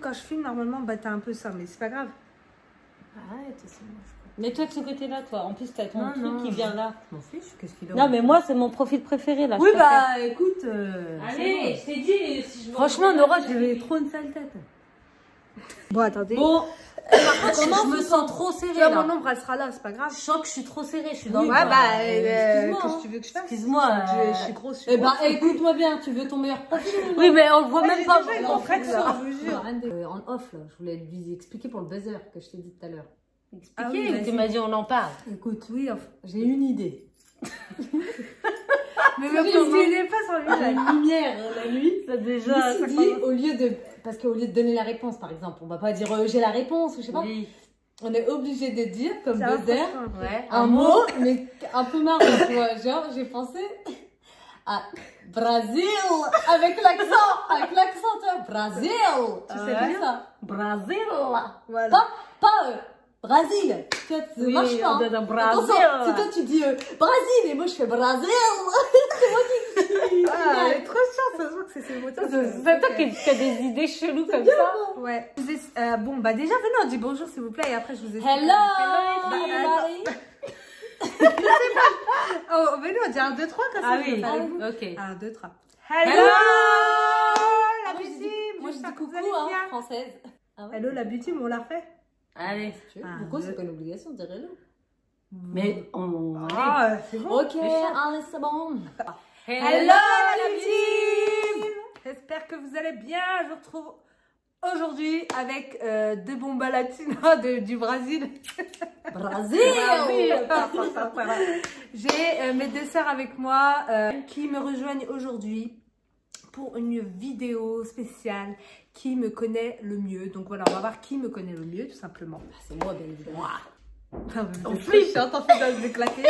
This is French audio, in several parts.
quand je filme, normalement, bah, t'as un peu ça, mais c'est pas grave. Arrête, c'est moi, je crois. Mais toi, de ce côté-là, toi, en plus, t'as ton Non, truc non, qui vient là. Je m'en fiche, qu'est-ce qu'il a? Non, mais moi, c'est mon profil préféré, là. Oui, je préfère. bah, écoute. Allez, je t'ai dit, si je me Franchement, Nora, j'avais trop une sale tête. Bon, attendez. Bon, Par contre, je me sens trop serrée, Tu vois, là. mon ombre, elle sera là, c'est pas grave. Je sens que je suis trop serrée, je suis dans Ouais, le bah, excuse-moi, qu'est-ce hein. que tu veux que je fasse? Excuse-moi. Je suis grosse, je suis Eh ben, grosse. écoute-moi bien, tu veux ton meilleur profil ou non? oui, mais on le voit Ouais, même j'ai pas. déjà une on s'en fout, contraction, là. je vous jure. En off, là, je voulais lui expliquer pour le buzzer que je t'ai dit tout à l'heure. Expliquez, Ah oui, vas-y. tu m'as dit, on en parle. Écoute, Oui, enfin. j'ai une idée. Mais le cuisine n'est pas sur lui, là. Une lumière la nuit. Ça, déjà, Je ça me suis dit, commence. au lieu de. Parce qu'au lieu de donner la réponse, par exemple, on va pas dire j'ai la réponse ou je sais pas. Oui. On est obligé de dire, comme Ça va, buzzer, franchement. Ouais. un mot, mais un peu marrant, tu vois. Genre, j'ai pensé à Brésil avec l'accent, tu vois, Brésil. Tu sais Ouais. bien ça. Brésil. Voilà. Pas Brésil. Tu vois, ça Oui, marche pas. on Hein. dit Brésil. Attention, si toi tu dis Brésil et moi je fais Brésil. C'est moi qui. Ah, elle est trop chiante, ça se voit que c'est ses mots. C'est toi qui as des idées cheloues comme ça. Ouais. Bon, bah déjà, venez, on dit bonjour s'il vous plaît et après je vous explique. Hello, Bah, everybody. Oh, venez, on dit 1, 2, 3 comme ça. Ah je oui, vais faire les coups. ok. 1, 2, 3. Hello. Hello la Moi je beauty, dis, moi je dis j'espère que coucou, vous allez hein, bien. française. Ah ouais. Hello la beauty, mais on l'a refait. Allez. Tu veux, Ah, pourquoi deux. c'est pas une obligation de dire hello? Mais on. Allez. Ah, c'est bon. Ok, allez, c'est bon. Hello la beauty. J'espère que vous allez bien. Je vous retrouve aujourd'hui avec deux bombas latinas du Brésil. Brésil. J'ai mes deux sœurs avec moi qui me rejoignent aujourd'hui pour une vidéo spéciale qui me connaît le mieux. Donc voilà, on va voir qui me connaît le mieux tout simplement. C'est moi, bien évidemment. On flippe, j'entends de claquer.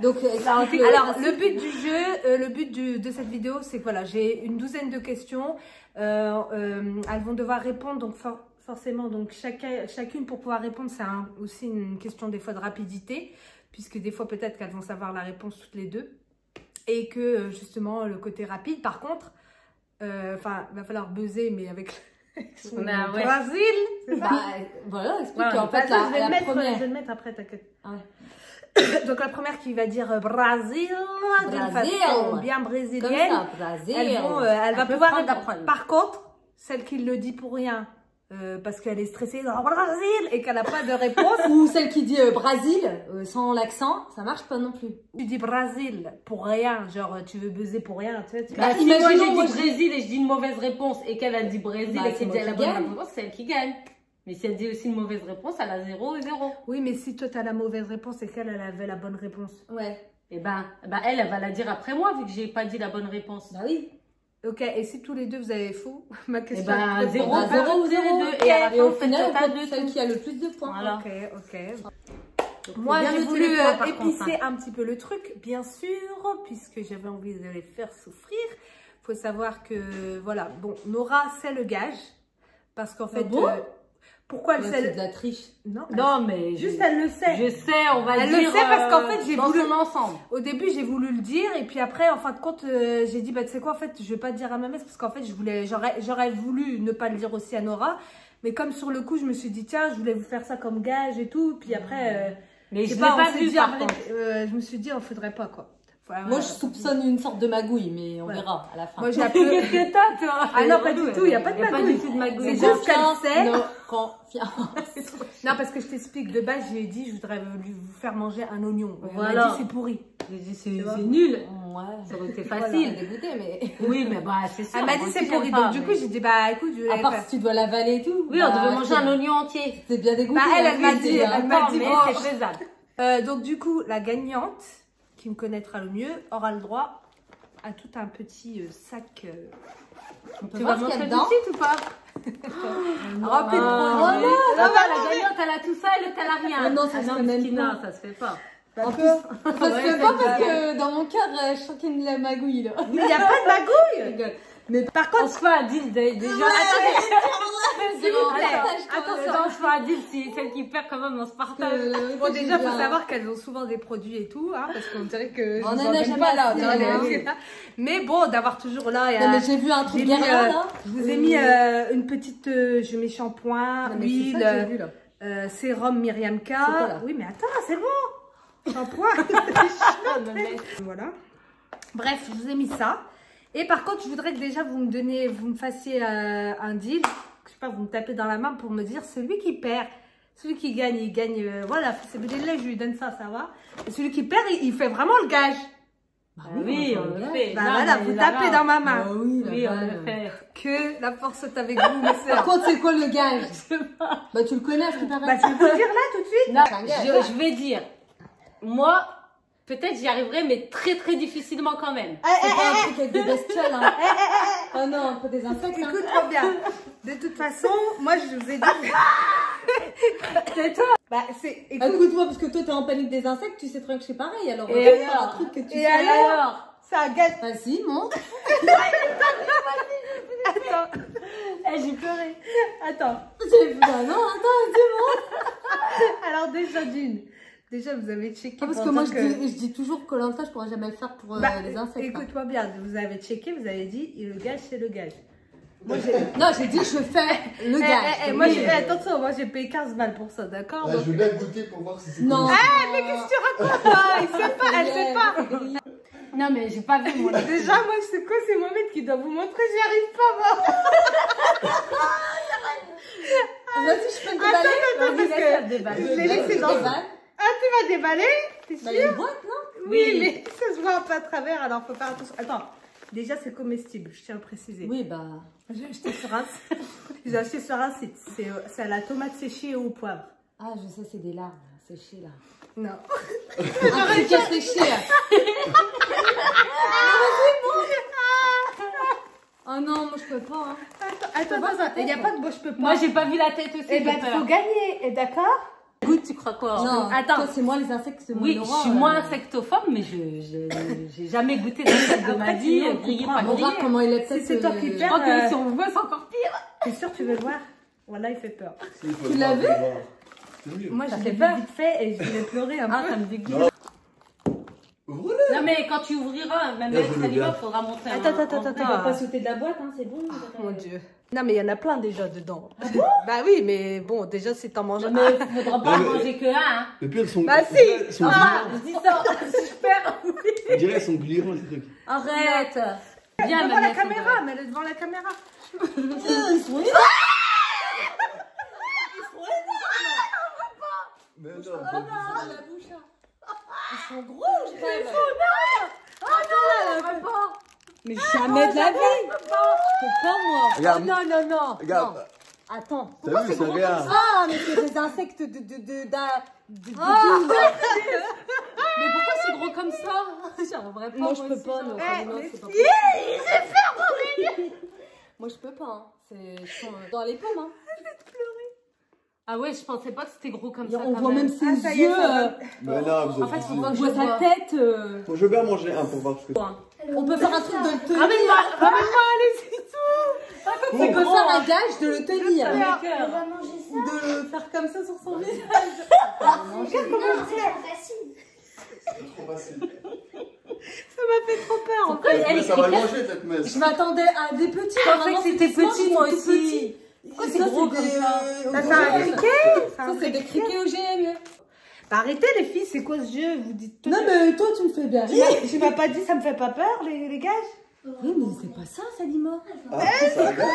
Donc, Alors, le but du jeu, de cette vidéo, c'est que voilà, j'ai une douzaine de questions. Elles vont devoir répondre, donc forcément, donc chacune pour pouvoir répondre, c'est aussi une question des fois de rapidité, puisque des fois peut-être qu'elles vont savoir la réponse toutes les deux. Et que justement, le côté rapide, par contre, enfin, il va falloir buzzer, mais avec son Bah, ouais. Brésil. bah, voilà, explique Ouais, qu'en fait, Attends, je vais la le première. mettre après, t'inquiète. Ah ouais. Donc la première qui va dire Brésil, d'une Brésil. façon bien Comme brésilienne. ça, Brésil. Elle va peut pouvoir prendre, répondre. apprendre. Par contre, celle qui le dit pour rien, parce qu'elle est stressée dans Brésil et qu'elle n'a pas de réponse, Ou celle qui dit Brésil, sans l'accent, ça marche pas non plus. tu dis Brésil pour rien, genre tu veux buzzer pour rien, tu sais. Bah, Si moi imaginons, moi, j'ai dit Brésil et je dis une mauvaise réponse et qu'elle a dit Brésil Bah, et c'est qu'elle moi dit la qui bonne gagne. réponse, c'est elle qui gagne. Mais si elle dit aussi une mauvaise réponse, elle a 0 et 0. Oui, mais si toi tu as la mauvaise réponse et qu'elle elle avait la bonne réponse. Ouais. Et ben, elle va la dire après moi vu que j'ai pas dit la bonne réponse. Bah oui. Ok, et si tous les deux vous avez faux, ma Et question. ben, 0 Bah, 0 ou 0 2. Et à la Et fin, au on fait final, total on de fait celle tout. qui a le plus de points. Voilà. Ok. Donc, Moi, faut bien j'ai noter voulu les points, par contre, épicer hein. un petit peu le truc, bien sûr, puisque j'avais envie de les faire souffrir. Faut savoir que, voilà, bon, Nora, c'est le gage, parce qu'en fait, bon pourquoi elle Ouais, sait c'est le... de la triche. Non, Non, mais juste elle le sait. je sais, on va Elle dire. le sait parce qu'en fait, j'ai dans voulu- son ensemble. Au début, j'ai voulu le dire, et puis après, en fin de compte, j'ai dit, bah, tu sais quoi, en fait, je vais pas dire à ma messe, parce qu'en fait, j'aurais voulu ne pas le dire aussi à Nora, mais comme sur le coup, je me suis dit, tiens, je voulais vous faire ça comme gage et tout, puis après... Mais je je sais l'ai on pas s'est vu dit, par après, contre. je me suis dit, on faudrait pas, quoi. Voilà, Moi, je soupçonne une sorte de magouille, mais on Ouais. verra à la fin. Moi, j'ai appelé... Qu'est-ce que t'as, toi? Ah non, pas du tout, il n'y a pas de Y a pas magouille. du tout de magouille. C'est juste qu'elle sait. Non, confiance. Non, parce que je t'explique, de base, j'ai dit, je voudrais vous faire manger un oignon. Elle m'a Voilà. dit, c'est pourri. J'ai dit, Tu vois. c'est nul. Ouais. Ça aurait été Voilà, facile. dégoûté, mais. Oui, mais bah, c'est ça. Elle m'a dit, c'est pourri. Donc, du coup, j'ai dit, bah, écoute, je vais À aller part faire. si tu dois l'avaler et tout. Oui, bah, on devait manger un oignon entier. C'est bien dégoûté. Bah, elle hein, m'a oui, dit, c'est elle bien. m'a dit, mais bon. c'est faisable. Donc, du coup, la gagnante, qui me connaîtra le mieux, aura le droit à tout un petit sac. On peut Tu voir vas ce qu'il y montrer a tout de dedans suite ou pas? Rempli de Ah, produits. oui. Attends, la gagnante, elle a tout ça et l'autre, elle a rien. Ah non, ça se fait même Christina, pas. ça se fait pas. En plus, D'accord. ça se Ouais, fait c'est pas parce grave. que dans mon cœur, je sens qu'il y a de la magouille, là. Il n'y a pas de magouille. Rigole. Mais par On contre, se fait un deal déjà. S'il vous plaît. Attends. Partage Attention, dans le choix Adil, si celle qui perd quand même, on se partage. Bon, déjà, faut savoir qu'elles ont souvent des produits et tout, hein, parce qu'on dirait que On je en a gagne jamais pas là. assez, on dirait hein. qu'elle est là. Mais bon, d'avoir toujours là. Non, mais j'ai vu un truc derrière là. Je vous ai mis une petite, je mets shampoing, Non, mais c'est ça que j'ai vu, là. sérum Myriam K. quoi, là? Oui, mais attends, c'est bon. Shampoing. Voilà. Bref, je vous ai mis ça. Et par contre, je voudrais que déjà vous me fassiez un deal. Je sais pas, vous me tapez dans la main pour me dire celui qui perd, celui qui gagne, il gagne. Voilà, c'est là, je lui donne ça, ça va. Et celui qui perd, il fait vraiment le gage. Bah oui, on le fait. Bah Non, voilà, mais vous là, tapez dans ma main. Bah oui, Oui, on le fait. Que la force est avec vous, mes Par sœurs. contre, c'est quoi le gage? Bah, tu le connais, à ce qui paraît. Bah, tu peux dire là tout de suite. Non, C'est un gage. je vais dire, moi, peut-être j'y arriverai, mais très très difficilement quand même. C'est pas un truc avec des bestioles, hein. Oh non, un peu des insectes, hein. Écoute-moi bien. De toute façon, moi, je vous ai dit. C'est toi. Bah, c'est. Écoute-moi, parce que toi, t'es en panique des insectes, tu sais très bien que c'est pareil, alors. Et on va faire alors un truc que tu Et sais. alors ça gâte. Vas-y, montre. Attends. J'ai pleuré. Attends. Bah non, attends, dis-moi. Alors, déjà, vous avez checké. Ah, parce que moi, je dis toujours que l'enfant, je pourrais jamais le faire pour les insectes. Hein. Écoute-moi bien, vous avez checké, vous avez dit, le gage, c'est le gage. Moi, Non, j'ai dit, je fais le gage. moi, attention, moi, j'ai payé 15 balles pour ça, d'accord? Je veux bien goûter pour voir si c'est Non. Mais qu'est-ce que tu racontes? Elle sait pas. Non, mais j'ai pas vu, moi. Déjà, moi, je sais quoi, c'est Mohamed qui doit vous montrer, j'y arrive pas, moi. Vas-y, je peux le déballer. Attends, parce que déballer. je l'ai laissé dans... Déballe. Ah, tu vas déballer? T'es Bah, il y a sûr? une boîte, non? Oui, mais ça se voit un peu à travers, alors faut faire attention. Attends, déjà, c'est comestible, je tiens à préciser. Oui, bah. J'ai acheté sur un... J'ai acheté sur un site, c'est à la tomate séchée au poivre. Ah, je sais, c'est des larves séchées, là. Non. Un truc à sécher, là. Oh non, moi, je peux pas, hein. Attends, il n'y a pas de je peux pas. Moi, j'ai pas vu la tête aussi. Eh ben, il faut gagner, d'accord? Goûte, tu crois quoi? Non, Attends. toi, c'est moi les insectes, c'est mon Oui, je aura, suis moins insectophobe, mais j'ai jamais goûté d'insectes de ma Après, vie. sinon, on Grillé, comprend. pas On va voir grillé. comment il est Si peut-être. c'est toi qui Je perds, crois que si on le voit, c'est encore pire. t'es sûr tu veux le voir? Voilà, il fait peur. Tu l'as vu? Moi, Ça je fait l'ai vu peur. vite fait et je voulais pleurer un Ah, peu. ça me dégoûte. Non. Ouvre-le. Non, mais quand tu ouvriras, même Là, avec je veux Salima, bien. il faudra montrer un. Attends. Il va pas sauter de la boîte, hein, c'est bon. Mon Dieu. Non, mais il y en a plein déjà dedans. Bah oui, mais bon, déjà, c'est en mangeant. Non, mais il faudra pas Non, mais- manger que un. Hein. Et puis elles sont. Bah si. sont Ah, gluantes. je dis ça. Si je perds. On dirait elles sont gluantes, ces trucs. Arrête. Viens, Devant la même, caméra, mais elle est devant la caméra. Mais non, La bouche, là. Ils sont gros, je rêve. Mais jamais de la vie. Je peux pas, moi. Regarde. Non. Regarde. Non. Attends. T'as vu, ça regarde. Ah, mais c'est des insectes de Mais pourquoi c'est gros comme ça? J'arriverais pas. Moi, je peux aussi, pas, genre. non. Eh, Non, mais c'est pas si. possible. Moi, je peux pas, hein. Ils sont dans les pommes, hein. Ah ouais, je pensais pas que c'était gros comme Et ça. on quand voit même ses ça y est, yeux. ça va. Mais non, vous En fait, êtes faut voir On que voit je sa vois. tête. Bon, je veux bien manger un pour voir ce que On peut faire un truc de le tenir. Ramène-moi, allez, c'est tout. On peut faire un gage de le tenir. On va manger ça. De le faire comme ça sur son visage. Non, c'est trop facile. C'est trop facile. Ça m'a fait trop peur. En Pourquoi fait. elle Mais ça va écrit manger cette messe. Je m'attendais à des petits. Je pensais que c'était petit, moi aussi. Pourquoi c'est gros comme ça? Ça fait un criquet. Ça, c'est des criquets OGM. Bah, arrêtez les filles, c'est quoi ce jeu? Vous dites. Non, mais toi, tu me fais bien rire. Tu m'as pas dit, ça me fait pas peur, les gages? Oui, mais c'est pas ça, Salima. Ah, ça regarde.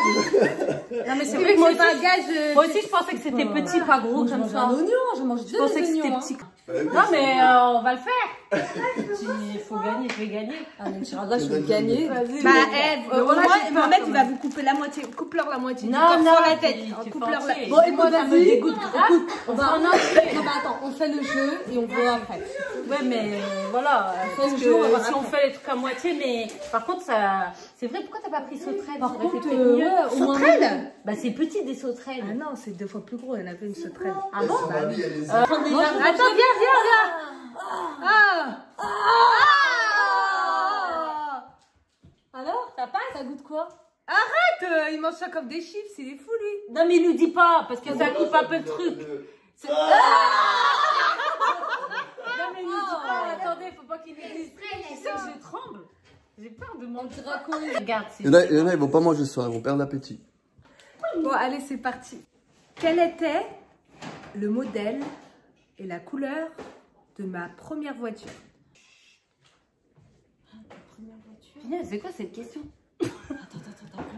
Non, mais c'est Oui, vrai que moi c'est pas un aussi, gage. moi aussi, je pensais que c'était petit, pas gros Je comme mange ça. un oignon, je mange Je deux pensais que c'était oignons. petit. Ouais, Non, mais on va le faire. Il faut gagner, je vais gagner. Ah, mais Inch'Allah, je vais gagner. Bah, moi, moi, j'ai peur, Mohamed, quand il va vous couper la moitié. Coupe-leur la moitié. Non, Du non, corps sur la tête. tu Coupe-leur fais la. entier. Bon, et moi, Ça me vas-y. dégoûte. Écoute, on va. Enfin, Non, non, mais attends, on fait le jeu et on voit après. Ouais, mais voilà. Parce le que jeu, on va si on après. fait les trucs à moitié, mais par contre, ça. C'est vrai, pourquoi t'as pas pris sauterelle? Par Ça aurait été contre, peut-être mieux. ouais, au moins. Sauterelle? Bah, c'est petit des sauterelles. Ah non, c'est 2 fois plus gros. Il y en avait une sauterelle. Ah bon? Bah oui, allez-y. Attends, Attends, viens. Ah. Alors, ça passe? Ça goûte quoi? Il mange ça comme des chips, il est fou lui. Non, mais il nous dit pas, parce que ça coupe un peu le truc. Non, mais il nous dit pas, attendez, faut pas qu'il nous dise. Tu sais que je tremble. J'ai peur de manger. Regarde, Il y en a, ils vont pas manger ce soir, ils vont perdre l'appétit. Bon, allez, c'est parti. Quel était le modèle et la couleur de ma première voiture? Punaise, c'est quoi cette question?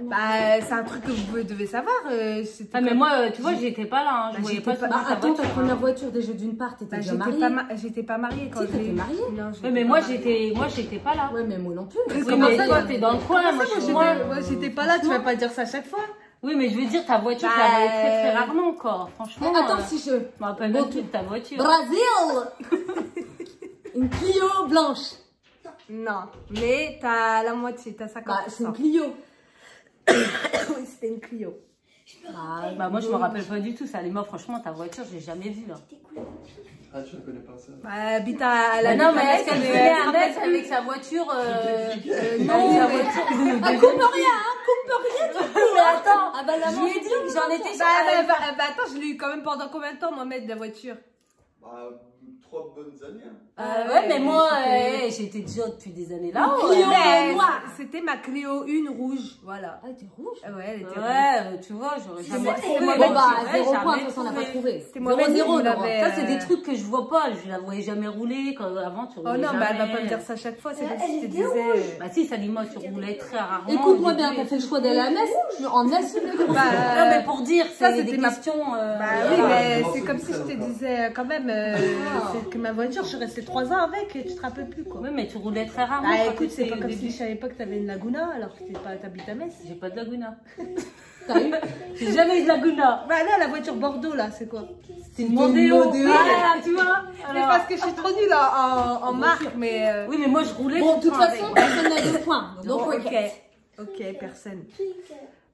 Bah, c'est un truc que vous devez savoir. Ah, mais moi, tu vois, j'étais pas là. Hein. Je Bah, voyais j'étais pas pas- souvent ta Attends, ta voiture, première hein. voiture, déjà d'une part, t'étais déjà mariée. J'étais pas mariée quand Si, t'étais mariée. Non, Ouais, mais moi, j'étais pas là. Ouais, mais moi non plus. Oui, Comment mais ça, toi, moi, t'es dans le coin. Moi, je suis loin. Moi, j'étais pas là, tu vas pas dire ça à chaque fois. Oui, mais je veux dire, ta voiture, je Bah, la voyais très très rarement encore. Franchement. Attends, si je... Je me rappelle même plus de ta voiture. Brésil. Une Clio blanche. Non, mais t'as la moitié, t'as 50%. Bah, c'est une Clio. Oui, c'était une Clio. Bah, moi, je me rappelle pas du tout ça. Les moi, franchement, ta voiture, j'ai jamais vu là. Ah, tu ne connais pas ça? Bah, habite à la Non, mais est-ce qu'elle voulait un mec avec avec sa voiture non, avec sa mais- voiture Coupe rien, hein, coupe rien du coup. Mais attends, Ah bah la je lui ai dit que j'en étais Bah, sûre. attends, je l'ai eu quand même pendant combien de temps, Mohamed, la voiture? Bah, 3 bonnes années. Hein. Ouais, mais moi, c'était- j'étais déjà depuis des années là. Clio Mais noire. C'était ma Clio 1 rouge, voilà. Ah, t'es rouge. Ouais, elle était rouge. Ouais, tu vois, j'aurais jamais ça, trouvé. c'est Moi, Bon bah, ouais, 0 jamais points, de toute façon, on n'a pas trouvé. trouvé. C'était moi, Mohamed, 0-0, qui Nora. l'avait, Ça, c'est des trucs que je vois pas. Je la voyais jamais rouler. Quand avant, tu Oh roulais non, jamais. bah elle va pas me dire ça à chaque fois, c'est comme si je te Elle était disais. Bah si, Salima, tu roulais très rarement. Écoute-moi au bien, début. t'as fait le choix d'aller à Metz, en assume. Bah, Non, mais pour dire, ça, c'est c'était des ma- questions. Bah oui, voilà. mais Morceau c'est comme de si je te crème, disais quand même c'est que ma voiture, je suis restée 3 ans avec et tu te rappelles plus quoi. Oui, mais tu roulais très rarement. Bah quand écoute, c'est t'étais pas au comme début. si je savais pas que t'avais une Laguna alors que t'habites à Metz. J'ai pas de Laguna. T'as eu? J'ai jamais eu de Laguna. Bah là, la voiture Bordeaux là, c'est quoi? C'est une Mondeo. Mondeo. Ah, tu vois. C'est Alors- parce que je suis trop nulle en marque, mais. Oui, mais moi, je roulais. Bon, de toute tout le temps façon, avec. personne n'a 2 points. Bon, Donc, ok, ok, personne.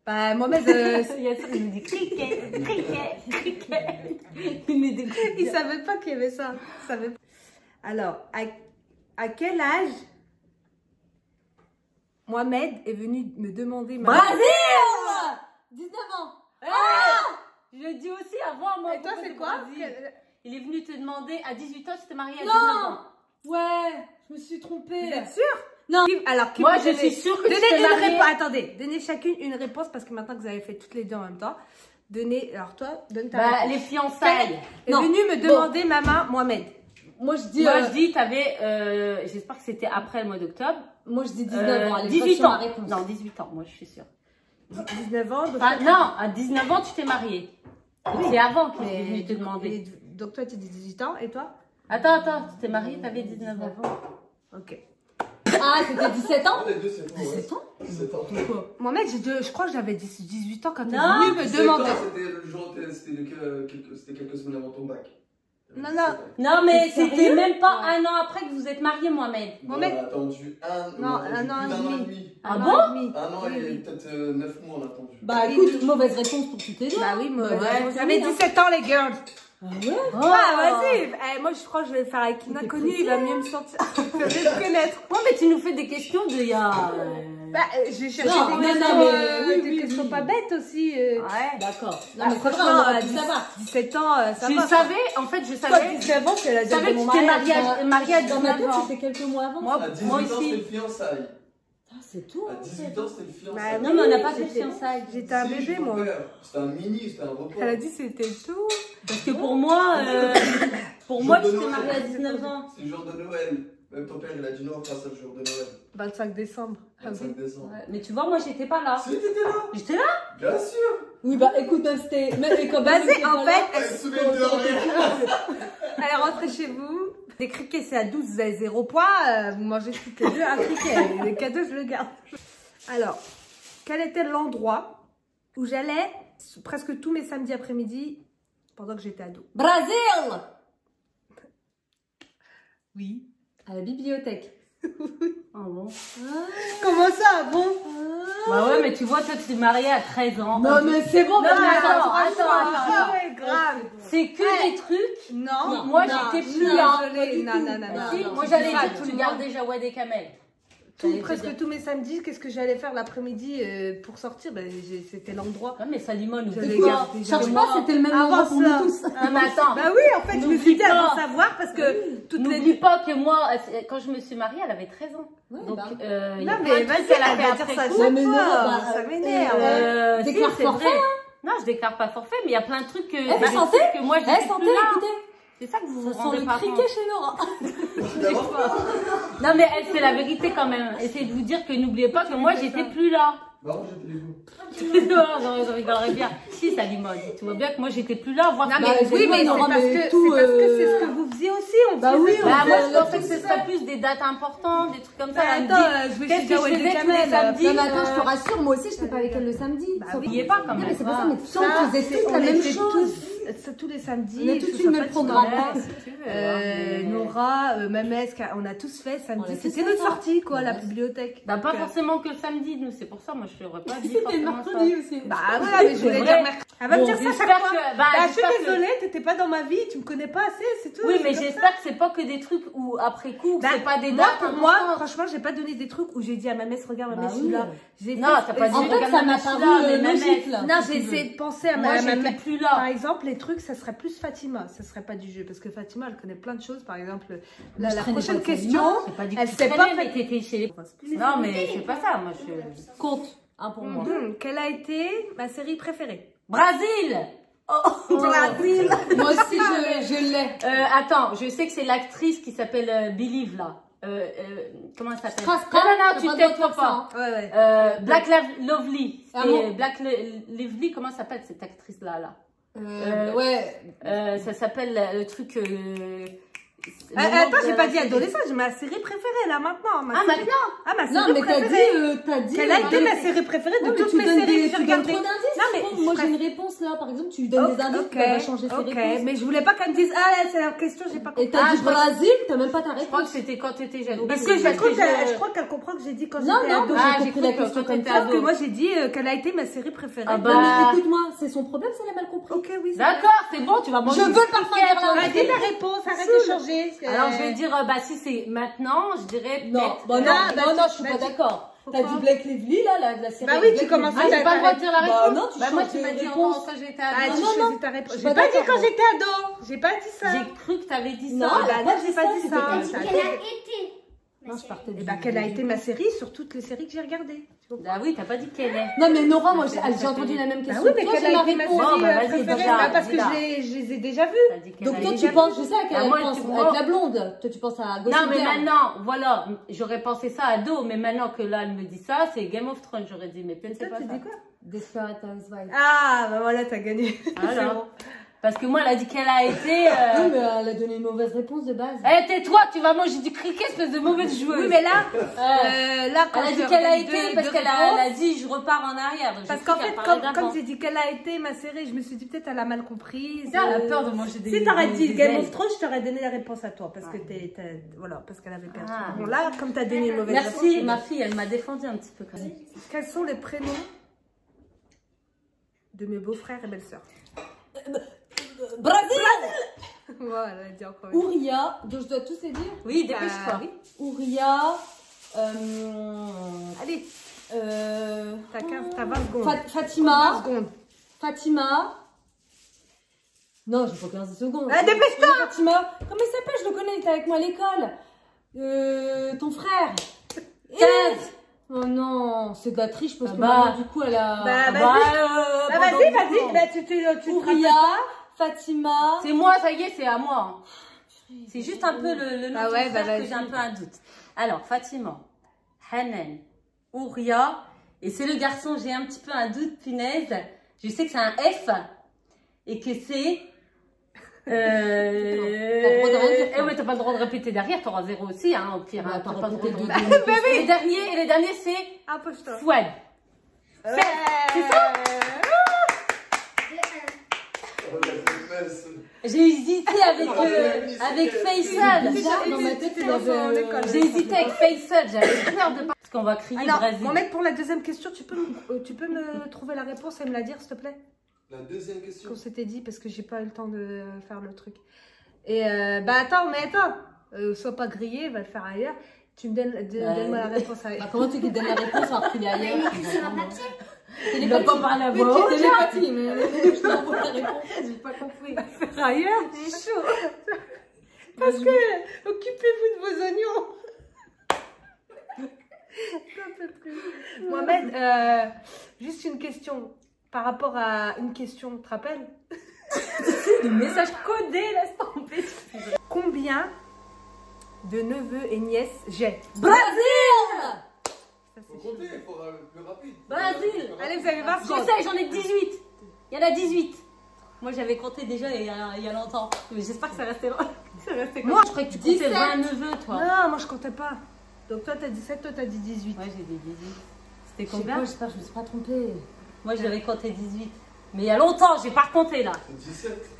Bah Mohamed, Yassine, il me dit cricket, cricket, cricket. Il me dit il savait pas qu'il y avait ça. Il savait pas. Alors, à quel âge Mohamed est venu me demander ma Brésil 19 ans. Je le dis aussi avant, moi. Et toi, pourquoi c'est du quoi? Brésil Il est venu te demander à 18 ans, tu t'es marié à Non. 19 ans. Ouais, je me suis trompée. Vous êtes sûr? Non. Alors, qui Moi, peut je donner- suis sûre que tu Donnez t'es une mariée. réponse. Attendez, donnez chacune une réponse parce que maintenant que vous avez fait toutes les deux en même temps, donnez. Alors toi, donne ta Bah, réponse. les fiançailles. Est Non. venu me demander maman Mohamed. Moi, je dis, Moi, je dis, t'avais, j'espère que c'était après le mois d'octobre. moi, je dis 19 ans. Allez, 18 sur ma ans. réponse. Non, 18 ans, moi, je suis sûre. 19 ans. Donc Enfin, non, à 19 ans, tu t'es mariée. Donc, c'est avant qu'il est venu te et demander. donc toi, tu dis 18 ans et toi? Attends, tu t'es mariée, t'avais 19 ans. Ok. Ah, c'était 17 ans? Ah, les deux, c'est bon. 17 ans? 17 ans. Mohamed, je crois que j'avais 18 ans quand tu es Non. venu me 17 ans, demander. c'était le jour, c'était quelques semaines avant ton bac. Non, non. Non, mais T'es c'était sérieux? même pas un an après que vous êtes mariés, Mohamed. Mohamed. On a attendu Non, un an et demi. Ah Un bon? an et demi. Un an Oui, et oui. peut-être 9 mois on a attendu. Bah, écoute, mauvaise réponse pour toutes les deux. Bah oui, moi, Ouais, j'avais 17 ans les girls. Ah ouais? Ah, vas-y. Eh, moi, je crois que je vais le faire avec une inconnue, il va mieux me sentir. Je vais me connaître. Ouais, mais tu nous fais des questions de il y a. Bah, j'ai cherché Non, des non, questions, non, mais oui, des oui, questions oui. pas bêtes aussi. Ouais. D'accord. Non, Ah, mais c'est vrai, franchement, on aurait à pu 10 savoir. 17 ans, ça Je va. savais, en fait, je Toi, savais. 19 ans, tu l'as Je savais que mon tu t'es mariage. mariée à Dans ma 19 tête, ans. c'était quelques mois avant. Moi, À 18 moi ans c'était aussi. le fiançailles. Ah, c'est tout. À hein, 18 ans c'était le Bah, fiançailles. Non, mais on n'a pas fait j'étais- fiançailles. J'étais un Si, bébé, je moi. peux faire. C'était un mini, c'était un repas. Elle a dit c'était tout. Parce que pour moi, tu t'es mariée à 19 ans. C'est le jour de Noël. Même ton père il a dit non, pas ça le jour de Noël. 25 décembre. Ah oui. 25 décembre. Ouais, mais tu vois, moi, j'étais pas là. Si t'étais là. J'étais là. Bien sûr. Oui, bah écoute, même c'était. Même et comme Vas-y, même en pas là, fait, Elle se souvient de rien. elle est rentrée chez vous. Des criquets, c'est à 12, vous avez 0 points. Vous mangez toutes les deux un criquet. Les cadeaux, je le garde. Alors, quel était l'endroit où j'allais presque tous mes samedis après-midi pendant que j'étais ado? Brésil! Oui. À la bibliothèque. Ah bon. Comment ça, bon? Bah ouais, mais tu vois, toi, tu t'es mariée à 13 ans. Non, mais c'est bon, Non, mais mais attends. Ah ouais, grave. C'est que des trucs. Non. Moi, non, j'étais je plus suis là. désolée. Non, non, non, Non, non. Si, non, moi, c'est j'allais pas dire, tout tu le gardes monde. déjà Wad et Kamel. presque tous mes samedis, qu'est-ce que j'allais faire l'après-midi pour sortir? C'était l'endroit. Ouais, mais Salima, nous J'avais quoi gardé- Cherche pas, c'était le même Avant endroit pour nous ça. tous. Ah, mais attends. Bah oui, en fait, je me suis dit, elle va savoir parce que toutes N'oublie les... pas que moi, quand je me suis mariée, elle avait 13 ans. Ouais, Donc, bah. il y a Non, plein mais de vas-y, trucs qu'elle a elle fait va dire après ça à coup. chaque mais non, fois. bah, Ça m'énerve. Si, déclare c'est forfait, vrai. Non, je déclare pas forfait, mais il y a plein de trucs que, Eh, des santé. trucs que moi, j'étais Eh, santé, plus là. écoutez. C'est ça que vous vous Ça sent rendez le pas criquet compte. chez Nora. Non, mais c'est la vérité quand même. Essayez de vous dire que n'oubliez pas que moi, j'étais plus là. Bah, moi, j'étais les goûts. Non, je rigolerais bien. Si, Salima, tu vois bien que moi, j'étais plus là. Voir Non, que- mais Bah, oui, mais non, c'est parce mais que tout, c'est ce que vous faisiez aussi. On Bah faisait oui, ça. Bah, on moi, fait- je pensais que ce serait plus des dates importantes, des trucs comme ça. Bah, Elle me attends, dit, je me qu'est-ce suis que dit, je ouais, faisais des tous les camels, samedis Non, mais attends, je te rassure, moi aussi, je n'étais pas avec elle le samedi. Bah Sauf- oui. N'oubliez pas quand Non, même. mais c'est pas ça, mais Ça, on faisait tous la on même était chose. tous les samedis. On a tous sous eu le sa même fatigue. programme. Nora, Mamès, on a tous fait On samedi. a tous C'était fait notre ça. sortie, quoi, la Ouais. bibliothèque. Bah, pas Donc, forcément que le samedi, nous, c'est pour ça, moi, je l'aurais pas dit C'était forcément mercredi ça. aussi. Bah voilà, mais je voulais C'est dire vrai. mercredi. Elle va me Bon, dire ça j'espère chaque fois. que- Bah, je j'espère suis que- désolée, t'étais pas dans ma vie, tu me connais pas assez, c'est tout. Oui, c'est mais comme j'espère ça. que c'est pas que des trucs où, après coup, que Bah, c'est pas des moi, dates pour moi, importantes. franchement, j'ai pas donné des trucs où j'ai dit à ma messe, regarde, ma Bah messe, je oui. suis là. J'ai Non, fait- t'as pas dit, En fait, regarde, ça ma m'a messe, paru là, mais ma logique, messe. là. Non, si j'ai tu veux. essayé de penser à Moi, ma j'étais messe. plus Par là. exemple, les trucs, ça serait plus Fatima, ça serait pas du jeu. Parce que Fatima, elle connaît plein de choses. Par exemple, la traînais prochaine pas avec question, J'ai pas dit elle que tu sait traînais, pas mais t'étais chez les... Non, mais c'est pas ça, moi, je... Compte, un pour moi. quelle a été ma série préférée? Brésil. Brésil. Moi aussi, je l'ai. Attends, je sais que c'est l'actrice qui s'appelle Believe, là. Comment elle s'appelle? Strass- Non, t'as tu pas te le droit de tais-toi faire ça, pas. hein. Ouais, ouais. Black Lovely. Ah C'est bon Black Lively, comment ça s'appelle cette actrice-là, là? Ouais. Ça s'appelle le truc... le Attends, nom j'ai de pas la dit série. adolescent, j'ai ma série préférée là maintenant. Ah, maintenant? Ah, ma Non, série mais préférée. t'as dit. Quelle a été ma série préférée de Ouais, mais toutes tu mes donnes séries que j'ai tu donnes regardées? trop d'indices. Non, mais je trouve. Moi, je j'ai une réponse là, par exemple, tu lui donnes des indices, Ok, tu vas changer ses ok, réponses. mais je voulais pas qu'elle me dise ah c'est la question, j'ai pas Et compris. t'as dit je crois que- Brésil, t'as même pas ta Je crois que réponse. c'était quand t'étais jeune. Parce Oui, que c'est je crois qu'elle comprend que j'ai dit quand Non, j'étais non, ado. j'ai Ah, compris j'ai la cru que question quand comme t'étais ça. Alors que ado. moi j'ai dit quelle a été ma série préférée. Ah Non, bah. mais écoute-moi, c'est son problème, ça l'a mal compris. Ok, oui. c'est D'accord, c'est bon, tu vas manger. Je une veux le parfum cricket, d'Irlande. vrai. Dis ta réponse, arrête de changer. Alors je vais dire, bah si c'est maintenant, je dirais Non, peut-être. bah non, non, je suis bah, pas tu- d'accord. T'as Pourquoi dit Blake Lively, là, la série. Bah oui, Blake tu commences Lively. Ah, j'ai pas le droit de dire la Bah réponse. non, tu Bah moi changes tu de m'as dit réponse. quand j'étais Ah, ado. tu non, choisis non. ta réponse. Je suis J'ai pas pas dit d'accord, quand moi. j'étais ado. J'ai pas dit ça. J'ai cru que t'avais dit Non, ça. elle a Bah pas non, dit j'ai ça, pas dit c'était ça. pas- Ça a Quelle a été- été Non, je partais Et bah quelle a été ma série sur toutes les séries que j'ai regardées. Tu comprends? Ah oui, t'as pas dit quelle est. Non, mais Nora, moi, j'ai entendu la même Bah question. oui, mais Toi, quelle j'ai a ma été ma réponse. Bon, série bah, vas-y, préférée? dis-la, Bah, parce que dis-la. je les ai déjà vues. T'as dit qu'elle Donc a toi, été- tu penses, je sais à Bah, quelle moi, réponse. tu- Avec moi- la blonde. Toi, tu penses à Gossip Non mais Girl. maintenant, voilà, j'aurais pensé ça ado, mais maintenant que là elle me dit ça, c'est Game of Thrones, j'aurais dit, mais peut-être c'est Toi, pas tu ça. dis quoi? Desperate Housewives. Ah, bah voilà, t'as gagné. Voilà. C'est bon. Parce que moi elle a dit qu'elle a été. Oui, mais elle a donné une mauvaise réponse de base. Eh tais-toi, tu vas manger du cricket, espèce de mauvaise joueuse. Oui, mais là, là quand Elle a je dit qu'elle a donne été deux- parce deux qu'elle réponses, a dit je repars en arrière. Donc parce j'ai qu'en cru fait, qu'elle parlait comme d'avant. j'ai dit qu'elle a été ma série, je me suis dit peut-être elle a mal comprise. Putain, elle a peur de manger des. Si t'aurais dit des Game ailes. of Thrones, je t'aurais donné la réponse à toi parce que voilà, parce qu'elle avait perdu. Ah. Bon là, comme t'as donné une mauvaise Merci, réponse, ma fille, elle m'a défendu un petit peu quand même. quels sont les prénoms de mes beaux-frères et belles-sœurs? Brésil. Voilà, elle a dit encore une. Ouria, donc je dois tous les dire. Oui, dépêche-toi. oui. Ouria. Allez, Euh, t'as 20 secondes. 20 Fatima. secondes. Fatima. Non, j'ai pas 15 secondes. Ah, dépêche-toi. Fatima. Comment il s'appelle? Je le connais, il était avec moi à l'école. Ton frère. 15. Oh non, c'est de la triche parce que Bah. maman, du coup, elle a. Bah, Bah, Bah, vas-y, vas-y. Bah, tu te Ouria, Fatima. C'est moi, ça y est, c'est à moi. C'est juste un peu le nom Ah de ouais, ton bah, frère que vas-y. j'ai un peu un doute. Alors, Fatima, Hanan, Ouria, et c'est le garçon, j'ai un petit peu un doute, punaise. Je sais que c'est un F, et que c'est... T'as le droit de rien dire, Eh ouais, t'as pas le droit de répéter derrière, t'auras 0 aussi, hein, au pire. Bah, Hein, t'as t'as pas le droit répété de... le deuxième. Et le dernier, c'est Approche-toi. Fouad. Ouais. C'est ça? J'ai hésité avec Faisal. Bizarre, dans ma tête, il y avait, J'ai hésité avec Faisal, j'avais peur de pas. Parce qu'on va crier Alors, Brésil. Mohamed, pour la deuxième question, tu peux me trouver la réponse et me la dire, s'il te plaît? La deuxième question. Qu'on s'était dit, parce que j'ai pas eu le temps de faire le truc. Et bah attends, sois pas grillé, va le faire ailleurs. Tu me donnes-moi la réponse avec. Bah, comment tu lui donnes la réponse alors qu'il est ailleurs? Sur un papier. Il va pas parler à voix haute. Télépathie, mais je t'envoie la réponse, j'ai pas compris. Ailleurs, c'est chaud. Parce que, occupez-vous de vos oignons. Mohamed, juste une question. Par rapport à une question, tu te rappelles? Le message codé, laisse tomber. Combien de neveux et nièces j'ai? Brésil! Faut compter, il faudra plus rapide. Brésil. Allez, vous avez 20 Je secondes. sais, j'en ai 18. Il y en a 18. Moi, j'avais compté déjà il y a longtemps. Mais j'espère que ça restait loin. Moi, je croyais que tu comptais 17. 20 neveux, toi. Non, moi je comptais pas. Donc toi t'as 17, toi t'as dit 18. Ouais, j'ai dit 18. C'était Je sais combien? pas, j'espère que je me suis pas trompée. Moi, j'avais compté 18. Mais il y a longtemps, j'ai pas recompté là. C'est 17.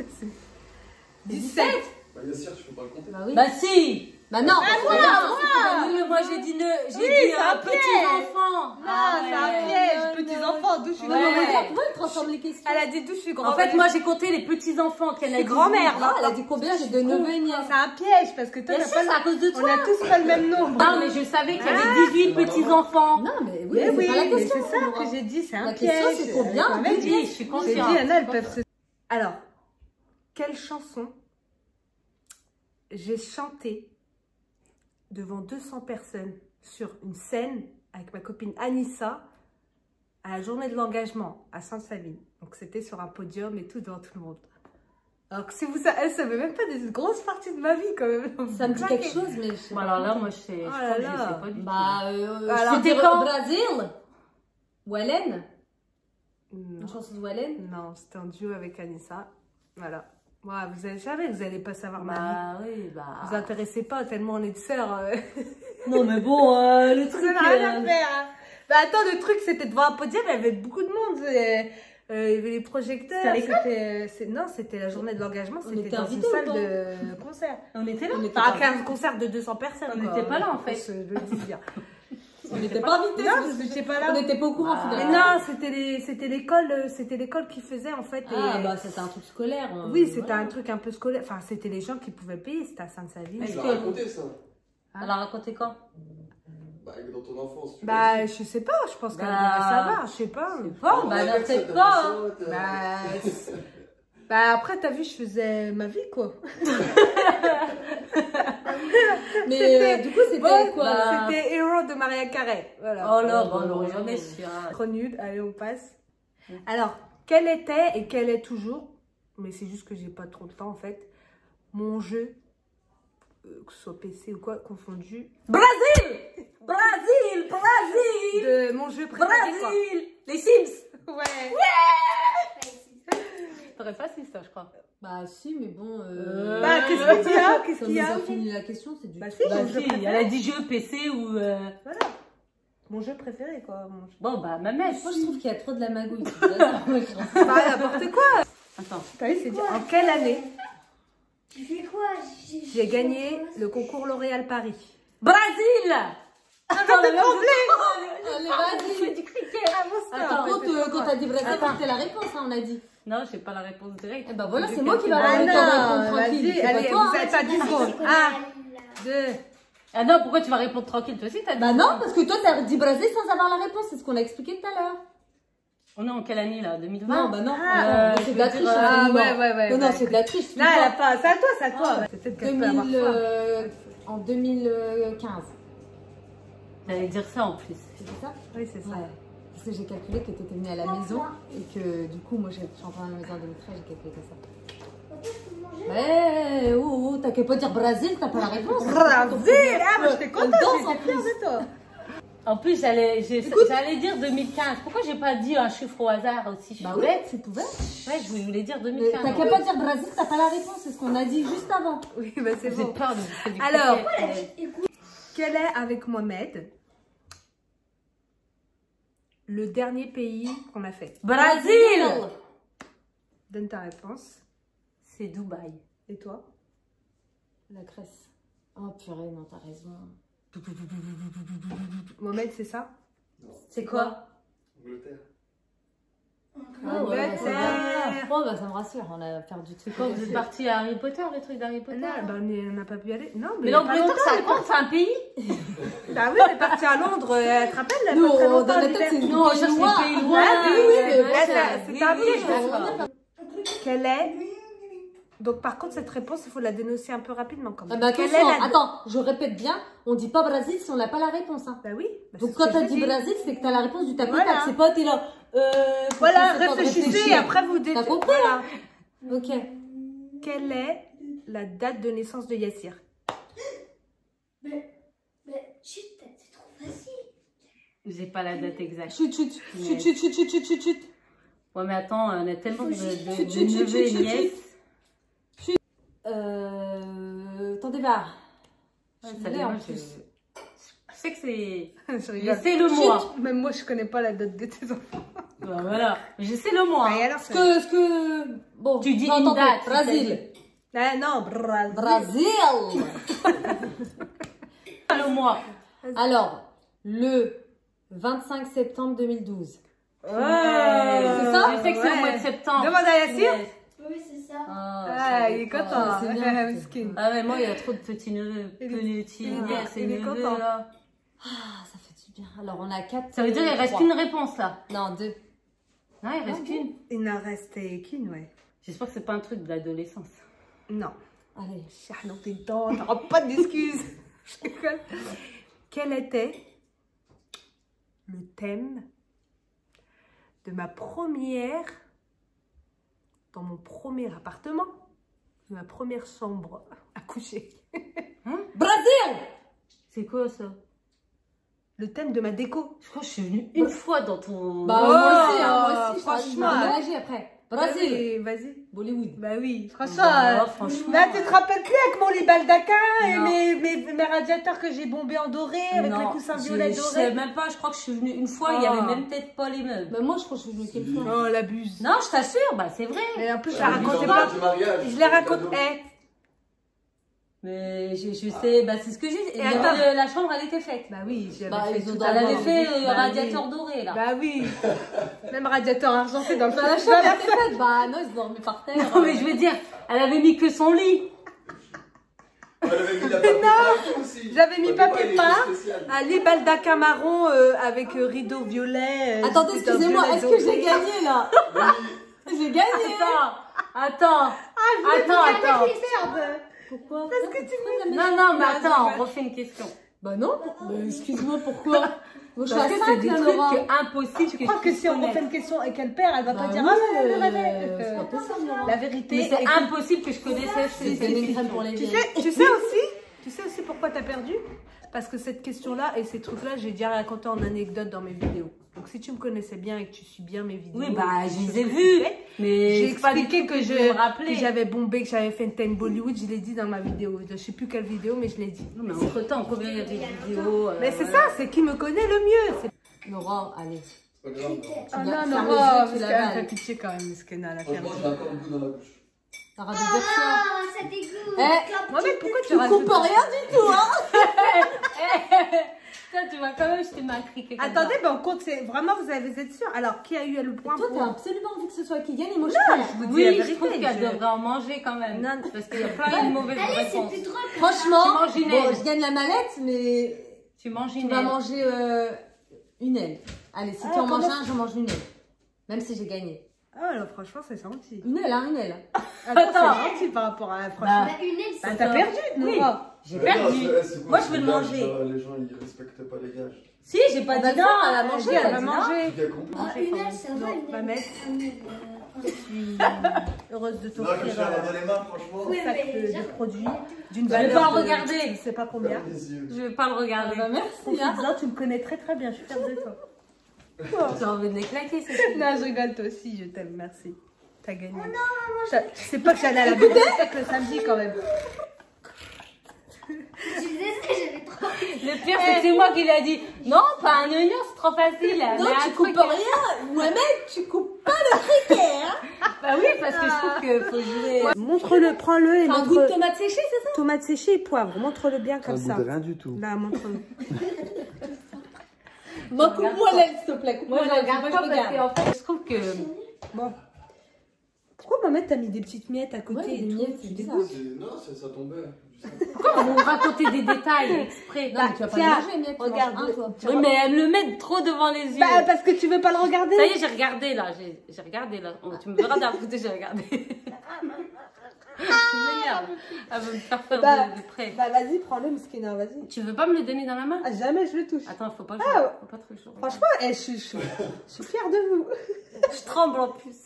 17. Bah, Yassir, tu peux pas le compter. Bah oui. Bah si. Bah non, parce que Moi, j'ai dit c'est un un petit enfant. Non, c'est un piège. Petits enfants, d'où je suis Ouais. grand-mère. comment elle transforme les questions? Elle a dit d'où je suis En grand-mère. fait, moi, j'ai compté les petits enfants qu'elle a C'est dit. grand-mère. Ah, elle a dit combien? J'ai de neveux et nièces. C'est un piège parce que toi Bien t'as sûr, pas c'est à cause de On toi. a tous pas le même nombre. Non, mais je savais qu'il y avait 18 petits enfants. Non, mais oui, Mais c'est oui, pas la mais question. c'est ça Laura. que j'ai dit, c'est un La piège. question, c'est combien? Le mec Oui, dit, je suis j'ai consciente. dit, Anna, elles peuvent se... Alors, quelle chanson j'ai chanté devant 200 personnes sur une scène avec ma copine Anissa à la journée de l'engagement à Sainte-Savine. Donc c'était sur un podium et tout devant tout le monde. Alors que si vous savez, elle savait même pas des grosses parties de ma vie quand même. Ça me dit quelque chose, mais je sais Bon, pas. alors là, moi, je sais, je Oh crois là que je là. sais pas du tout. Bah, Alors, je peux dire quand Brésil. Wallen. Non, Une chanson de Wallen. non, c'était en duo avec Anissa. Voilà. Ouais, vous allez jamais, vous allez pas savoir ma vie. Bah oui, bah. Vous intéressez pas tellement on est de sœurs. Non, mais bon, le Ça truc. n'a rien à faire. Hein. Bah attends, le truc c'était devant un podium, il y avait beaucoup de monde. Il y avait les projecteurs. Non, c'était la journée de l'engagement. On C'était était dans une invités ou salle pas de concert. On était là. On était Enfin, pas- un concert de 200 personnes. On quoi. n'était pas là, en fait. Je le dis bien. On n'était pas invités. Non, vous n'étiez pas là. On n'était pas au courant, Ah. Mais finalement. non, c'était l'école qui faisait en fait. Ah, et- bah, c'était un truc scolaire. Oui, c'était voilà. un truc un peu scolaire. Enfin, c'était les gens qui pouvaient payer. C'était à Sainte-Savine. Est-ce Tu l'as que- raconté ça. Elle a raconté quand? Bah, dans ton enfance. Tu Bah, je sais pas. Je pense qu'elle Bah, devrait savoir. Je sais pas. Bon, bah, non, peut-être pas. Hein. Bah, bah après, t'as vu, je faisais ma vie, quoi. Mais du coup, c'était Bon, quoi bah, C'était Hero de Maria Carey. Voilà. Oh là, bon, on l'aurait jamais su. Hein. Trop nul. Allez, on passe. Alors, quel était et quel est toujours, mais c'est juste que j'ai pas trop de temps, en fait, mon jeu, que ce soit PC ou quoi, confondu, Brésil! Brésil! Brésil! de mon jeu préféré, quoi. Brésil! Les Sims! Ouais. T'aurais pas su ça, je crois. Bah, si, mais bon. Bah, qu'est-ce qu'il y a Qu'est-ce Comme qu'il y on a a fini la question, c'est du. Bah, si, Bah, mon jeu si, elle préféré. a dit jeu PC ou. Voilà. Mon jeu préféré, quoi. Mon jeu. Bon, bah, ma mère. Moi, je trouve qu'il y a trop de la magouille. Moi, je pense. Pas n'importe quoi. Attends. T'as vu, c'est dit, en quelle année Tu fais quoi? j'ai gagné le concours L'Oréal Paris? Brésil! Attends, Allez, je vas-y. fais du cricket. Attends, Par contre, quand t'as dit Brésil, Attends. c'était la réponse, hein, on a dit. Non, j'ai pas la réponse directe. Eh ben voilà, J'ai c'est moi qui vais calculé. avoir Ah le temps de non, répondre tranquille. vas-y, C'est pas allez, toi, vous hein. avez pas 10 secondes. 1, 2, Ah non, pourquoi tu vas répondre tranquille? Toi aussi, t'as dit. Bah non, parce que toi, t'as dit Brésil sans avoir la réponse. C'est ce qu'on a expliqué tout à l'heure. On est en quelle année là? 2020? Non, bah non. Ah, c'est de la triche. ah, hein, ouais, non. ouais. Non, non, c'est de la triche. Non, elle a pas. C'est à toi, c'est à toi. Peut-être qu'elle peut avoir 2000, foi. en 2015. J'allais dire ça en plus. C'est ça? Oui, c'est ça. Ouais. Parce que j'ai calculé que t'étais venue à la maison et que du coup, moi, je suis entrée à la maison en 2013, j'ai calculé que ça. Ouais, oh, t'as qu'à pas dire Brésil, t'as pas la réponse. Brésil, ah, moi j'étais contente, danse en j'étais fière plus. de toi. En plus, j'allais dire 2015. Pourquoi j'ai pas dit un chiffre au hasard aussi? Je suis Bah oui, bête. c'est tout bête. Ouais, je voulais dire Mais 2015. t'as qu'à pas dire Brésil, t'as pas la réponse, c'est ce qu'on a dit juste avant. Oui, bah c'est J'ai bon. peur de faire du Alors, cricket. quel est avec Mohamed le dernier pays qu'on a fait? Brésil! Donne ta réponse. C'est Dubaï. Et toi? La Grèce. Oh purée, non, t'as raison. Mohamed, c'est ça? C'est quoi? Angleterre. Ah ouais, Angleterre. bon, bah ça me rassure, on a perdu tout. Quand vous êtes parti à Harry Potter, le truc d'Harry Potter? Non, bah, on n'a pas pu y aller. Non, Mais il y a pas l'Angleterre, longtemps, ça compte, c'est un pays? Bah oui, on est parti à Londres, tu te rappelles, là, Nous, pas très dans longtemps, la l'hiver. tête, c'est Non, on cherche les pays loin. Ah, oui, oui, mais Ouais, c'était un piège, d'accord. Quelle est... Donc, par contre, cette réponse, il faut la dénoncer un peu rapidement quand Ah même. bah Quelle attention, est la... attends, je répète bien, on dit pas Brésil si on n'a pas la réponse. Hein. Bah oui. Bah, Donc c'est quand ce que t'as je dit dis. Brésil, c'est que t'as la réponse du tac au Voilà. tac. C'est pas t'es là. faut Voilà, prendre ce temps de réfléchissez et réfléchir. après vous dites... T'as compris, Voilà. Ok. Quelle est la date de naissance de Yassir? Mais chut, c'est trop facile. J'ai pas la date exacte. Chut, chut, chut, chut, chut, chut, chut, chut, chut. Ouais, mais attends, on a tellement de chut, chut, chut, neveux et chut, nièces. Tendez var. Ouais, Je ça l'ai dépend, en je plus. sais que c'est... Je Je rigole. sais le mois. Même moi, je connais pas la date de tes enfants. Bah, voilà, je sais le mois. Et alors, Ce que... Bon, Tu dis non, une attendez, date, Brésil. Ah non, Brésil. Brésil. Pas le mois. Alors, le 25 septembre 2012. Ouais. C'est ça? Je sais que c'est au mois de septembre. Demande à Yassir. Yes. Oui, c'est ça. Ah, il est content. Ah, c'est bien. Miskin. Ah ouais, moi, il y a trop de petits neveux. Il est- Petits il est- nièces et il est neveux, content. là. Ah, ça fait du bien. Alors, on a 4. Ça veut dire qu'il reste qu'une réponse, là. Non, 2. Non, il reste qu'une. Il n'en restait qu'une, ouais. J'espère que c'est pas un truc de l'adolescence. Non. Allez. Ah non, t'es dedans, t'auras pas d'excuses. Je rigole. Quel était le thème de ma première, dans mon premier appartement, de ma première chambre à coucher? Brésil. C'est quoi, ça? Le thème de ma déco. Je crois que je suis venue une fois dans ton... Bah, Oh, moi aussi, hein, moi aussi. franchement. Je vais emménager après. Brésil. Vas-y. Bollywood. Bah oui, franchement. Bah, franchement. Là, tu te rappelles plus avec mon lit baldaquin et Non. mes radiateurs que j'ai bombés en doré avec les coussins violets je sais dorés? même pas, je crois que je suis venue une fois, il y avait même peut-être pas les meubles. Bah, moi, je crois que je suis venue qu'une fois. Oh, l'abuse. Non, je t'assure, bah c'est vrai. Mais en plus, je Ah, la oui, racontais dans pas. le du mariage, Je les raconte. cadeau. Mais je sais, bah c'est ce que j'ai dit. Et attends. La chambre, elle était faite. Bah oui, j'avais Bah, fait ils ont tout dans Elle avant. avait fait Bah radiateur oui. doré, là. Bah oui. Même radiateur argenté dans le Bah, la feu. chambre était faite. Bah, non, ils dormaient par terre. Non, mais je veux dire, elle avait mis que son lit. Elle avait mis la papier peint aussi. J'avais mis papier il était peint. spécial. Un lit baldaquin marron avec rideau violet. Attendez, putain, excusez-moi, violet est-ce que doré. j'ai gagné, là? Oui. J'ai gagné. Attends. Pourquoi? Parce que tu me... Non, mais attends, on refait une question. Bah, non. Bah, excuse-moi, pourquoi? Moi, je suis Parce à que 5, c'est des là, trucs Laura. impossibles Je crois que si on refait une question et qu'elle perd, elle va pas Bah dire oui, ah mais c'est pas possible, Laura. la vérité. Mais c'est écoute, impossible que je connaissais C'est une crème pour les tu vieilles. sais aussi pourquoi t'as perdu? Parce que cette question-là et ces trucs-là, j'ai déjà raconté en anecdote dans mes vidéos. Donc si tu me connaissais bien et que tu suis bien mes vidéos, Oui, bah, les je les choses ai que vues. tu fais, Mais j'ai c'est pas du expliqué tout que je vais me que rappeler. j'avais bombé, que j'avais fait une thème Bollywood, je l'ai dit dans ma vidéo. Je sais plus quelle vidéo, mais je l'ai dit. Non, mais entre temps, combien il y avait de vidéos Mais c'est ça, c'est qui me connaît le mieux. Laura, allez. C'est pas grave. Ah l'as- non, ferme non, les yeux, parce tu qu'elle l'avales. fait pitié quand même, Miskena, la ferme. Franchement, j'ai encore le goût dans la bouche. T'arrêtes de dire ça. Ah, ça dégoûte. Eh, Moi, mais pourquoi tu Tu rajoutes coupes rien du tout, hein? Ça, tu vois, quand même, je t'ai mal criqué. Attendez, ben on compte, vraiment, vous êtes sûr? Alors, qui a eu le point Toi, pour... t'as absolument envie que ce soit qui gagne et moi, je Non, perds. je vous dis Oui, la je vérité. trouve qu'elle je- devrait en manger quand même. Non. Parce qu'il y a plein de mauvaises Allez, c'est réponses. plus drôle. Franchement, Tu manges une bon, aile. je gagne la mallette, mais Tu manges tu une vas aile. manger une aile. Allez, si tu en manges un, je mange une aile. Même si j'ai gagné. Ah, alors, franchement, c'est gentil. Une aile, hein, une aile. Attends, c'est gentil par rapport à... Franchement. Bah, une aile, Bah, c'est t'as ça. perdu, Oui. Nora. J'ai Mais non, perdu. c'est quoi, Moi, je c'est veux le des manger. gages, Les gens, ils respectent pas les gages. Si, j'ai pas On va dit non. dire, elle a mangé, Elle elle va a dit non. manger. Tu as compris. Ah, une aile, ça va, Non, une va aile. mettre. Une aile, Je suis heureuse de Non, que t'offrir je l'ai dans les mains, franchement. Oui, sac mais de j'avoue. produits d'une Je vais valeur pas de- regarder. Je sais pas combien. Ferme les yeux. Je vais pas le Ah regarder. bah merci, hein. Confident, tu me connais très très bien, je suis fière de toi. J'ai envie de les claquer, c'est Non, je rigole, toi aussi, je t'aime, merci. T'as gagné. Je sais pas que j'allais à la bibliothèque le samedi quand même. Je disais ça, j'avais trop. Le pire, c'est que c'est moi qui lui ai dit non, pas un oignon, c'est trop facile. Non, Mais un tu coupes truc- rien. Mohamed, tu coupes pas le critère. Bah oui, parce que je trouve qu'il faut jouer. Montre-le, prends-le et Un goût de montre. tomate séchée, c'est ça? Tomate séchée et poivre, montre-le bien comme ça. rien du tout. Là, montre-le. Moi, coupe-moi l'aile, s'il te plaît. Moi, Coupe-moi je l'aile. regarde Moi, pas je parce regarde. qu'en fait, je trouve que Bon. Pourquoi Mohamed t'as mis des petites miettes à côté Ouais, et des tout? miettes, c'est Tu bizarre. dégoûtes. Non, ça tombait. Pourquoi on va raconter des détails exprès? Non, mais tu vas pas tiens, le manger, mec. regarde, Un, toi. Oui, mais elle me le met trop devant les yeux. Bah, parce que tu veux pas le regarder. Ça y est, j'ai regardé là. J'ai regardé là. Oh, tu me verras d'un côté, j'ai regardé. Tu m'énerves. Elle veut me faire faire Bah, de près. Bah, vas-y, prends-le, Mskina, vas-y. Tu veux pas me le donner dans la main? Ah, jamais je le touche. Attends, faut pas, Ah, faut pas trop chaud. Franchement, je suis fière de vous. Je tremble en plus.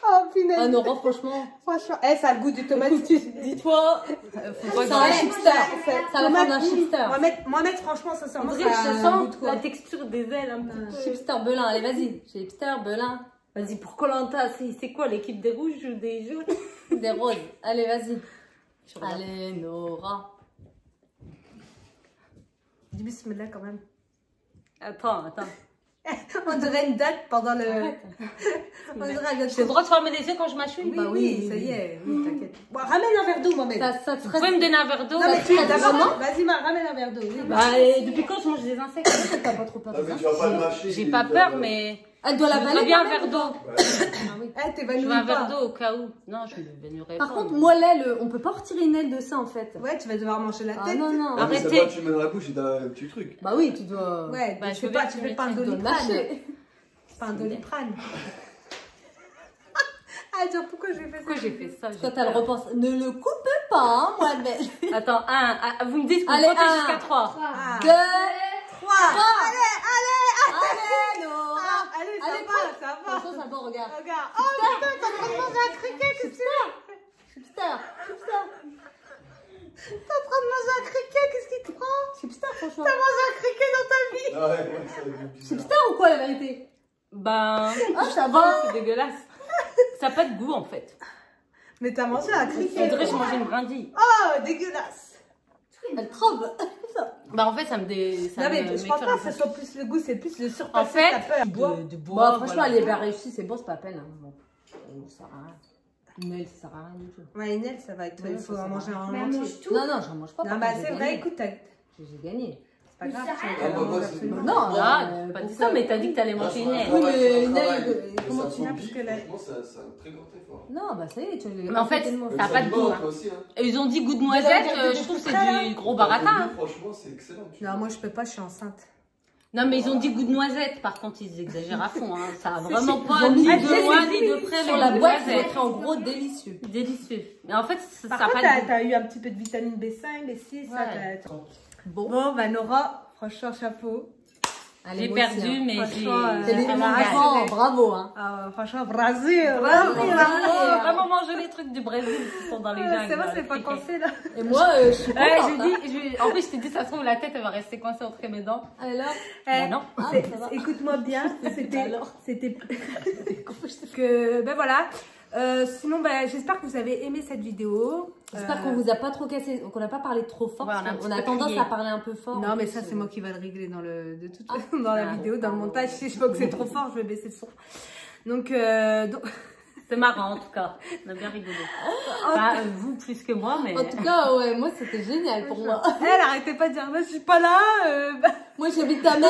Oh, punaise. Ah, Nora, franchement. Franchement, ça a le goût du tomate. Dis-toi. Faut pas C'est un que chipster. Ça va prendre un chipster. Mohamed, franchement, sincèrement, je ça a un goût sens de quoi. la texture des ailes un petit peu. Chipster Belin, allez, vas-y. Chipster Belin. Vas-y, pour Koh-Lanta, c'est quoi l'équipe des rouges ou des jaunes? Des roses. Allez, vas-y. Je regarde. Allez, Nora. Dis bismillah quand même. Attends. On dirait une date pendant le. Arrête. On dirait un J'ai le droit de fermer les yeux quand je mâchouille? Oui, oui, ça y est, oui, t'inquiète. Bon, ramène un verre d'eau, Mohamed. Ça te Vous ferait. pouvez me donner un verre d'eau? Non, mais tu ça d'abord, vraiment vas-y, ramène un verre d'eau. Oui, Bah, et depuis quand je mange des insectes? T'as pas trop peur Ah, de mais ça? tu vas pas le mâcher. J'ai pas peur, mais. Elle doit Je l'avaler. voudrais bien un quand même, verre d'eau. Ah oui. Eh, t'es Je vanouille veux un verre pas. d'eau au cas où. Non, je ne m'évanouirai pas. Par contre, moi, l'aile, on peut pas retirer une aile de ça en fait. Ouais, tu vas devoir manger la Ah tête. non, non. Ah, mais ça Arrêtez. va, tu mets dans la bouche et t'as un petit truc. Bah oui, tu dois. Ouais, Bah, tu je fais veux pas, bien tu que fais tu pas un me Tu dois doliprane. mâcher. Pas un doliprane. Ah, genre, pourquoi j'ai fait ça? Pourquoi j'ai fait ça? Toi, t'as le repense. Ne le coupe pas, hein, moi, mais. Attends, vous me dites qu'on Allez, compte un. jusqu'à 3. Ah. 2, 3. Allez, Nora. Ah, allez, ça Allez, va, ça va. Franchement, ça va, regarde. Regarde. Oh putain, t'es en train de manger un criquet, qu'est-ce que tu Chipster. Chipster. t'es en train de manger un criquet, qu'est-ce qui te prend? Chipster, franchement. T'as mangé un criquet dans ta vie? Ah ouais, ça va être bizarre. Chipster ou quoi, la vérité? Ben, Ah, ça va. c'est dégueulasse. Ça n'a pas de goût en fait. Mais t'as mangé un On criquet. dirait que je mangeais une brindille. Oh, dégueulasse. Elle tremble. Bah en fait, ça me Non, mais je pense pas que ce soit plus le goût, c'est plus le surpassé. En fait, t'as peur. Bois. de Bon, bois. franchement, voilà. elle est bien réussie, c'est bon, c'est pas la peine. Hein. Bon. Ça sert à rien. Une aile, ça sert à rien du tout. Ouais, une aile, ça va être. Ouais, Il faut ça en va. manger en Mais elle entier. mange tout. Non, non, j'en mange pas. Non, par bah contre, c'est j'ai vrai, gagné. écoute, J'ai gagné. c'est pas grave. Mais ça tu Ah, bah, manges bah, absolument. Non, Ah, j'ai pas dit ça, mais t'as dit que t'allais manger une aile. Oui, mais une travail. aile, Mais comment ça tu prend l'as, bille, parce que là- franchement, c'est un très grand effort. Non, bah ça y est, tu Mais en fait, tellement. ça a pas de du goût, bon, hein. toi aussi, hein. Et ils ont dit goût de Vous noisette, avez regardé je trouve que des trucs c'est du gros baratin. hein. Franchement, c'est excellent. Non, moi je peux pas, je suis enceinte. Non, mais ils ont dit goût de noisette, par contre, ils exagèrent à fond. Hein. Ça a vraiment Ils pas ont ni mis de des- loin ni de près. Sur le la goût de boîte, c'est noisette. écrit en gros délicieux. Délicieux. Mais en fait, ça Par n'a contre, pas de goût. t'as eu un petit peu de vitamine B5, B6, ça Ouais. t'as. Bon, Bon, bah Nora, franchement, chapeau. allez, J'ai moi aussi, perdu, hein. mais j'ai Franchement, C'est des vraiment gagné. franchement, bravo, hein. Ah, franchement, Brésil. Bravo. Oh, vraiment manger les trucs du Brésil qui sont dans les jungles. C'est vrai, là, c'est les pas criquets. cassé là. Et moi, je suis Ouais, contente. j'ai dit, en plus, je t'ai dit, ça se trouve, la tête, elle va rester coincée entre mes dents. Alors, Bah non. ah, C'est- ça va. Écoute-moi bien, c'était. Alors. C'était. que. Ben voilà. Sinon, ben, j'espère que vous avez aimé cette vidéo. J'espère qu'on vous a pas trop cassé, qu'on n'a pas parlé trop fort. Ouais, parce on a un qu'on a petit peu tendance crié. à parler un peu fort. Non, en mais plus, ça, c'est moi qui va le régler dans de toute façon dans Ah, la vidéo, dans le montage. Si je vois que c'est trop fort, je vais baisser le son. Donc, C'est marrant, en tout cas. On a bien rigolé. Enfin, vous plus que moi, mais. En tout cas, ouais, moi, c'était génial pour moi. elle arrêtait pas de dire, bah, je suis pas là. Bah. Moi, j'habite à Metz.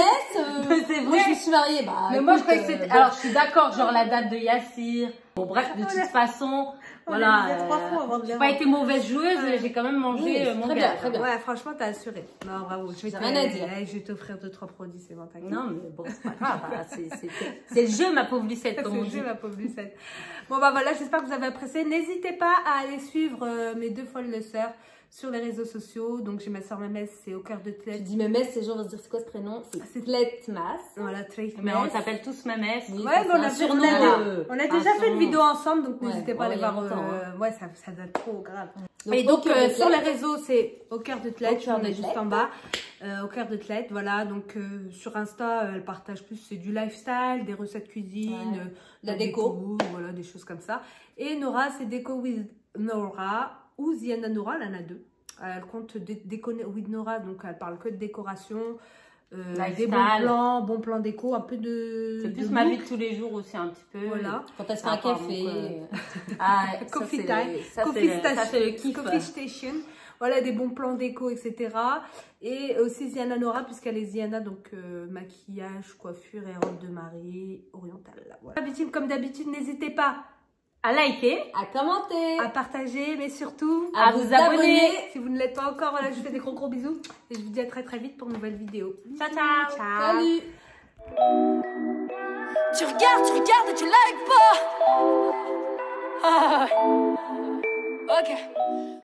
C'est Moi, vrai. je suis mariée. Bah, Mais moi, je écoute, croyais que c'était. bon. Alors, je suis d'accord, genre la date de Yassir. Bon, bref, de toute façon, On voilà. l'a dit 3 fois avant de J'ai dire. pas été mauvaise joueuse, Ouais. j'ai quand même mangé Oui, mon très gars. bien, très bien. Ouais, franchement, t'as assuré. Non, bravo. Je vais J'ai rien à dire. Je vais t'offrir 2-3 produits, c'est bon, t'inquiète. Non, mais bon, c'est pas grave. Voilà, c'est le jeu, ma pauvre Lucette, C'est comme on le dit. jeu, ma pauvre Lucette. Bon, bah voilà, j'espère que vous avez apprécié. N'hésitez pas à aller suivre mes 2 folles sœurs sur les réseaux sociaux. Donc, j'ai ma sœur Mamès, c'est au cœur de Tu Tlet. dis Memès, les gens vont se dire c'est quoi ce prénom? C'est Tletmas. Voilà, Tlet. Mais on s'appelle tous Mamès. Oui, Ouais, ça, mais c'est on un a, surnom. on a déjà fait une vidéo ensemble, donc Ouais, n'hésitez pas à ouais, aller il y a voir. longtemps, hein. Ouais, ça date trop grave. Donc, Et donc, au cœur de sur les Tlet. réseaux, c'est au cœur de Tlet, Au cœur on de est juste Tlet. en bas. Au cœur de Tlet, voilà. Donc, sur Insta, elle partage plus, c'est du lifestyle, des recettes cuisine, Ouais. La des déco. goûts, voilà, des choses comme ça. Et Nora, c'est Déco with Nora ou Ziana Nora, elle en a 2. Elle compte Déco with Nora, donc elle parle que de décoration, des Lifestyle. bons plans déco, un peu de. C'est de plus ma look. vie de tous les jours aussi, un petit peu. Voilà. Quand elle se fait Ah, un pardon, café. Ah, Coffee ça, time. c'est Coffee le kiff. Coffee Station. voilà, des bons plans déco, etc. Et aussi Ziana Nora, puisqu'elle est Ziana, donc maquillage, coiffure et robe de mariée orientale. Voilà. Comme d'habitude, n'hésitez pas À liker. À commenter. à partager, mais surtout À vous abonner. si vous ne l'êtes pas encore. Voilà, je vous fais des gros bisous et je vous dis à très vite pour une nouvelle vidéo. Ciao, ciao. Salut. Tu regardes et tu likes pas. Ah, ok.